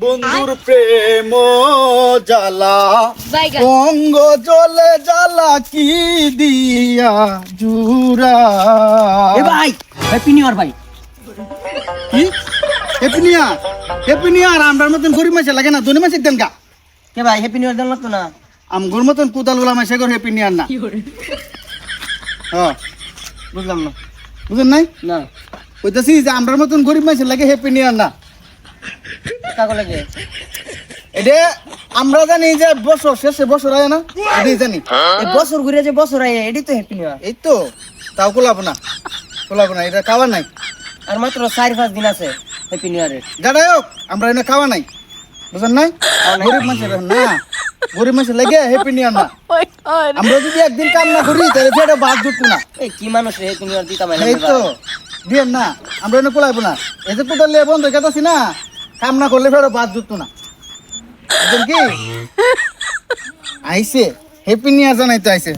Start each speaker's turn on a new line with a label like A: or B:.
A: বন্ধুর প্রেম জ্বালা
B: বাইগা
A: অঙ্গ জলে জ্বালা কি দিয়া জুরা
C: এ ভাই হ্যাপি নিউ ইয়ার ভাই।
A: কি হ্যাপি নিউ ইয়ার আমরার মতন গরিব মাসে লাগে না ধনী মাসে দেন গা
C: কে ভাই হ্যাপি নিউ ইয়ার দেন লাগতো না?
A: আমগোর মতন কুদাল গুলা মাসে করে হ্যাপি নিউ ইয়ার না হ্যাঁ
C: বুঝলাম না।
A: বুঝেন নাই
C: না
A: কইতাছি যে আমরার মতন গরিব মাসে লাগে হ্যাপি নিউ ইয়ার না
C: কাগজ লাগে।
A: এটা আমরা জানি যে বছর শেষে বছর আয় না এটাই জানি
C: এই বছর ঘুরে যে বছর আয় এডি তো হ্যাপি নিউ ইয়ার।
A: এই তো তাও কোলাবো না এটা খাওয়া নাই
C: আর মাত্র 4-5 দিন আছে হ্যাপি নিউ ইয়ারের।
A: যাই হোক আমরা এনে খাওয়া নাই বুঝেন নাই গরিব মানুষের না গরিব মানুষের লেগে হ্যাপি নিউ ইয়ার না আমরা যদি একদিন কাম না করি তাহলে সেটা বাদ জুটবো না
C: এই কি মানুষ রে হ্যাপি নিউ ইয়ার দিতাম
A: এই তো দিয়েন না আমরা এনে কোলাইবো না এই যে কোটাল লিয়ে বন্ধ কেতাছি না কাম না করলে ফেরো বাদ জুটতো না বুঝলেন কি আইছে হ্যাপি নিউ ইয়ার জানাইতে আইছে